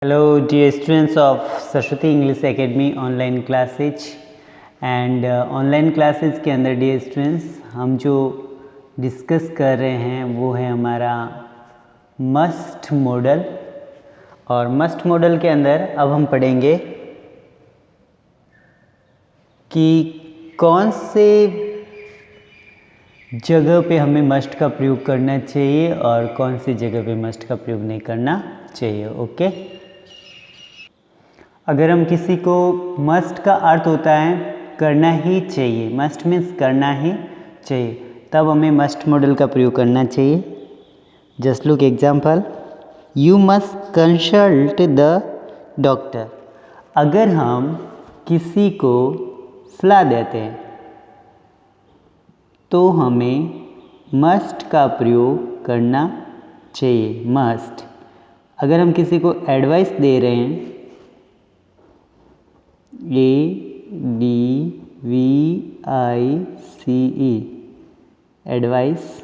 Hello dear students of Saraswati English academy online classes and online classes के अंदर dear students हम जो discuss कर रहे हैं वो है हमारा मस्ट मॉडल। और मस्ट मॉडल के अंदर अब हम पढ़ेंगे कि कौन से जगह पे हमें मस्ट का प्रयोग करना चाहिए और कौन सी जगह पे मस्ट का प्रयोग नहीं करना चाहिए। ओके, अगर हम किसी को मस्ट का अर्थ होता है करना ही चाहिए, मस्ट मीन्स करना ही चाहिए, तब हमें मस्ट मॉडल का प्रयोग करना चाहिए। Just look example, you must consult the doctor. अगर हम किसी को सलाह देते हैं तो हमें मस्ट का प्रयोग करना चाहिए, मस्ट। अगर हम किसी को एडवाइस दे रहे हैं, ADVICE, advice,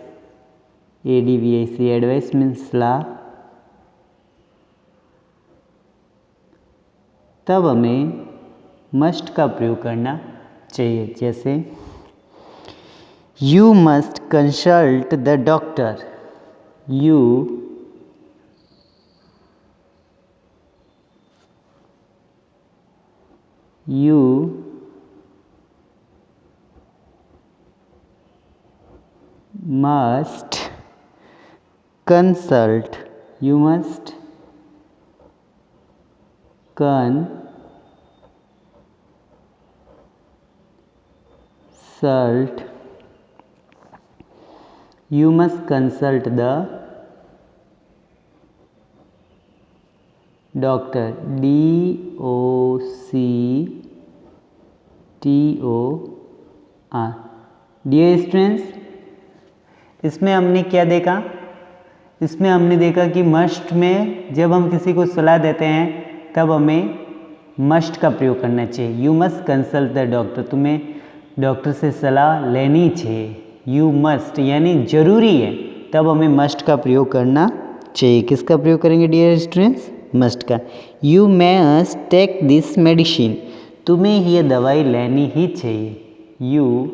ADVIC, advice means सलाह, तब हमें मस्ट का प्रयोग करना चाहिए। जैसे you must consult the doctor, you must consult, you must consult the doctor, DOCTOR। Dear students, इसमें हमने क्या देखा? इसमें हमने देखा कि मस्ट में जब हम किसी को सलाह देते हैं तब हमें मस्ट का प्रयोग करना चाहिए। You must consult the doctor, तुम्हें डॉक्टर से सलाह लेनी चाहिए। यू मस्ट यानी ज़रूरी है, तब हमें मस्ट का प्रयोग करना चाहिए। किसका प्रयोग करेंगे डियर स्टूडेंट्स? मस्ट का। You must take this medicine, तुम्हें ये दवाई लेनी ही चाहिए। You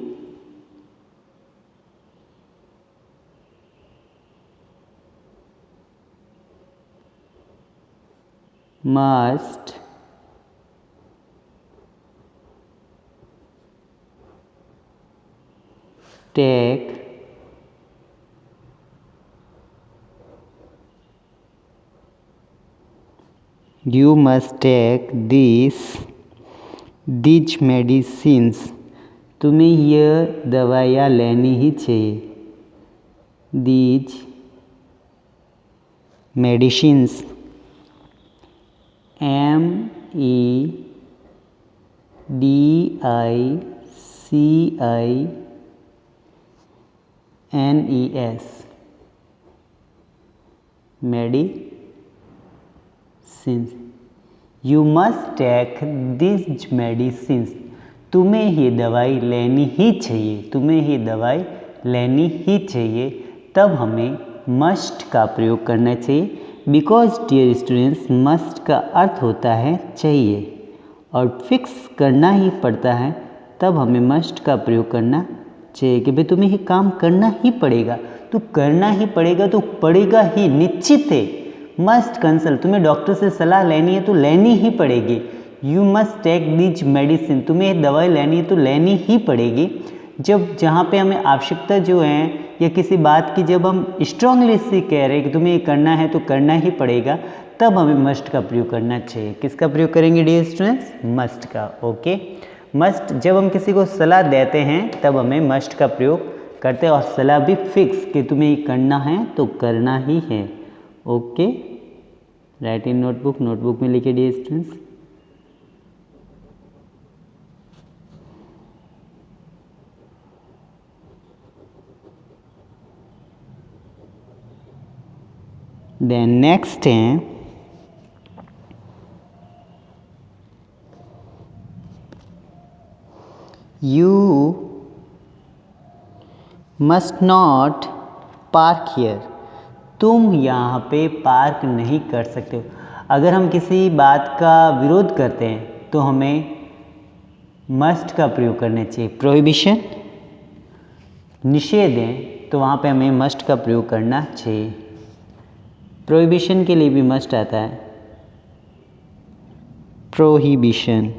must take these medicines, तुम्हें यह दवाइयाँ लेनी ही चाहिए। these medicines, MEDICINES, medicines। You must take this medicines, तुम्हें ही दवाई लेनी ही चाहिए, तुम्हें ही दवाई लेनी ही चाहिए, तब हमें मस्ट का प्रयोग करना चाहिए। बिकॉज डियर स्टूडेंट्स, मस्ट का अर्थ होता है चाहिए और फिक्स करना ही पड़ता है, तब हमें मस्ट का प्रयोग करना चाहिए कि भाई तुम्हें ये काम करना ही पड़ेगा, तो करना ही पड़ेगा, तो पड़ेगा ही, निश्चित है। मस्ट कंसल्ट, तुम्हें डॉक्टर से सलाह लेनी है तो लेनी ही पड़ेगी। You must take this medicine, तुम्हें दवाई लेनी है तो लेनी ही पड़ेगी। जब जहाँ पे हमें आवश्यकता जो है या किसी बात की जब हम स्ट्रांगली से कह रहे हैं कि तुम्हें ये करना है तो करना ही पड़ेगा, तब हमें मस्ट का प्रयोग करना चाहिए। किसका प्रयोग करेंगे डियर स्टूडेंट्स? मस्ट का। ओके, मस्ट, जब हम किसी को सलाह देते हैं तब हमें मस्ट का प्रयोग करते हैं और सलाह भी फिक्स कि तुम्हें ये करना है तो करना ही है। Okay, right in notebook, notebook में लिखे डियर स्टूडेंट्स। देन नेक्स्ट है you must not park here, तुम यहाँ पे पार्क नहीं कर सकते हो। अगर हम किसी बात का विरोध करते हैं तो हमें मस्ट का प्रयोग करना चाहिए। प्रोहिबिशन, निषेध है तो वहाँ पे हमें मस्ट का प्रयोग करना चाहिए। प्रोहिबिशन के लिए भी मस्ट आता है, प्रोहिबिशन।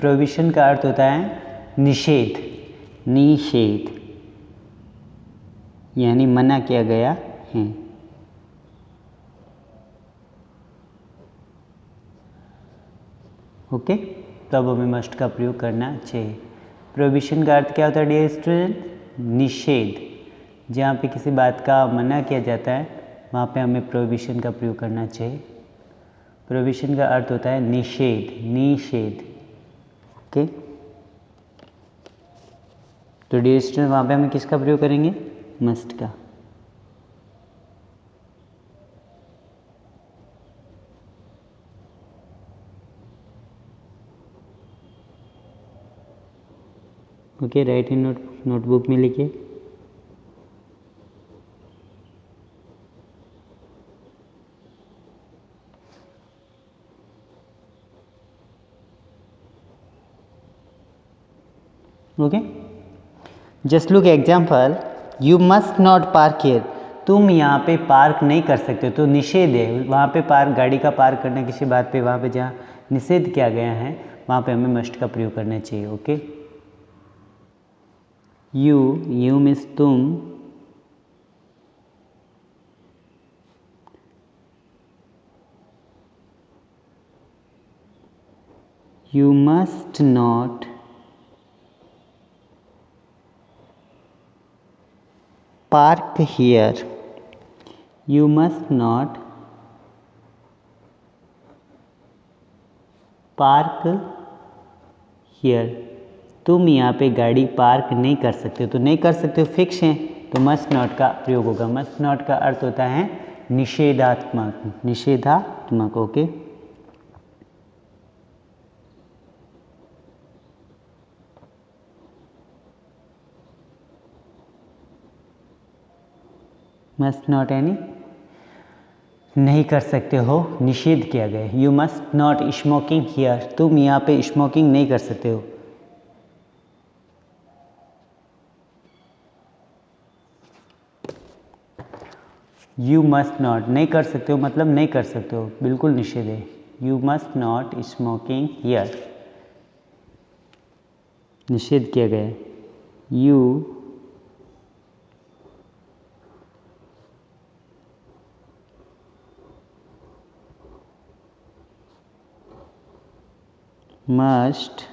प्रोहिबिशन का अर्थ होता है निषेध, निषेध यानी मना किया गया है। ओके, तब हमें मस्ट का प्रयोग करना चाहिए। प्रोहिबिशन का अर्थ क्या होता है डियर स्टूडेंट? निषेध। जहाँ पे किसी बात का मना किया जाता है वहाँ पे हमें प्रोहिबिशन का प्रयोग करना चाहिए। प्रोहिबिशन का अर्थ होता है निषेध, निषेध। ओके, तो डियर स्टूडेंट वहाँ पे हमें किसका प्रयोग करेंगे? मस्ट का। ओके, राइट इन नोटबुक में लिखिए। Okay, just look example, you must not park here. तुम यहाँ पे पार्क नहीं कर सकते, तो निषेध है। वहाँ पे पार्क, गाड़ी का पार्क करना किसी बात पे, वहाँ पे जहाँ निषेध किया गया है वहाँ पे हमें मस्ट का प्रयोग करना चाहिए। ओके, यू मीन्स तुम, you must not park here. You must not park here. तुम यहाँ पे गाड़ी पार्क नहीं कर सकते, तो नहीं कर सकते हो फिक्स है, तो मस्ट नॉट का प्रयोग होगा। मस्ट नॉट का अर्थ होता है निषेधात्मक, निषेधात्मक। ओके, मस्ट नॉट यानी नहीं कर सकते हो, निषेध किया गया। You must not smoking here. तुम यहाँ पे स्मोकिंग नहीं कर सकते हो। यू मस्ट नॉट, नहीं कर सकते हो मतलब नहीं कर सकते हो, बिल्कुल निषेध है। You must not smoking here, निषेध किया गया है। You must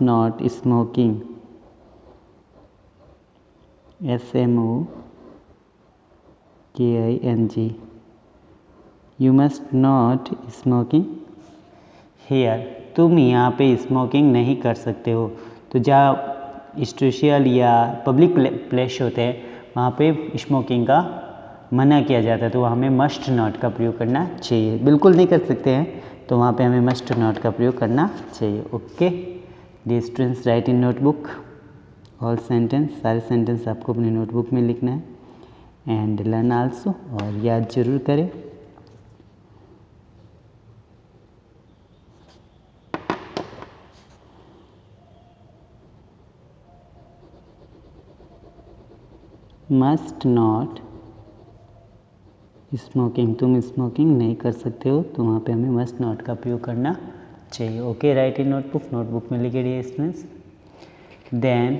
not smoking, SMOKING, you must not smoking here। तुम यहाँ पे स्मोकिंग नहीं कर सकते हो। तो जहाँ इंडस्ट्रियल या पब्लिक प्लेस होते हैं वहाँ पे स्मोकिंग का मना किया जाता है, तो हमें मस्ट नॉट का प्रयोग करना चाहिए। बिल्कुल नहीं कर सकते हैं तो वहाँ पे हमें मस्ट नॉट का प्रयोग करना चाहिए। Okay, D students right in notebook all sentence. सारे सेंटेंस आपको अपनी नोटबुक में लिखना है एंड लर्न आल्सो, और याद जरूर करें। मस्ट नॉट स्मोकिंग, तुम स्मोकिंग नहीं कर सकते हो, तो वहाँ पे हमें मस्ट नॉट का प्रयोग करना चाहिए। Okay, right in notebook, notebook में लिखे dear students. Then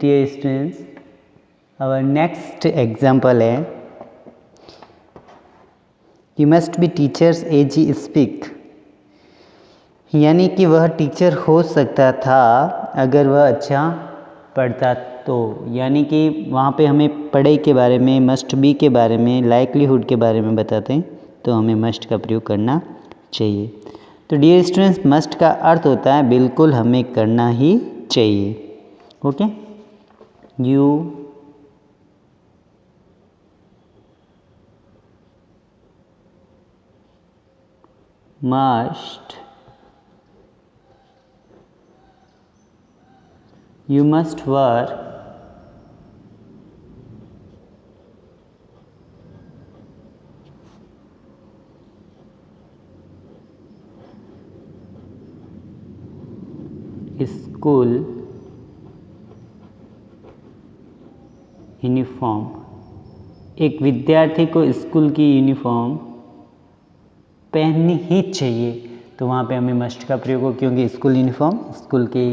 dear students our next example है, you must be teachers as he speak. यानी कि वह टीचर हो सकता था अगर वह अच्छा पढ़ता तो, यानी कि वहाँ पे हमें पढ़े के बारे में, मस्ट बी के बारे में, लाइकलीहुड के बारे में बताते हैं, तो हमें मस्ट का प्रयोग करना चाहिए। तो डियर स्टूडेंट्स, मस्ट का अर्थ होता है बिल्कुल हमें करना ही चाहिए। Okay, you must wear school uniform. एक विद्यार्थी को स्कूल की यूनिफॉर्म पहननी ही चाहिए, तो वहाँ पे हमें मस्ट का प्रयोग हो, क्योंकि स्कूल यूनिफॉर्म स्कूल के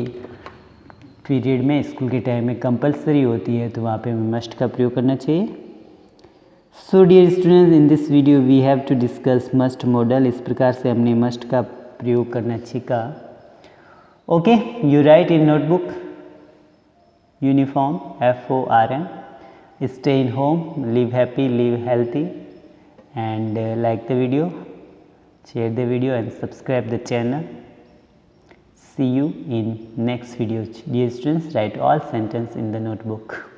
पीरियड में, स्कूल के टाइम में कंपलसरी होती है, तो वहाँ पे हमें मस्ट का प्रयोग करना चाहिए। So dear students, in this video we have to discuss must model. इस प्रकार से हमने मस्ट का प्रयोग करना सीखा। Okay, you write in notebook uniform, FORM, stay in home, live happy, live healthy, and like the video, share the video and subscribe the channel. See you in next video. Dear students, write all sentence in the notebook.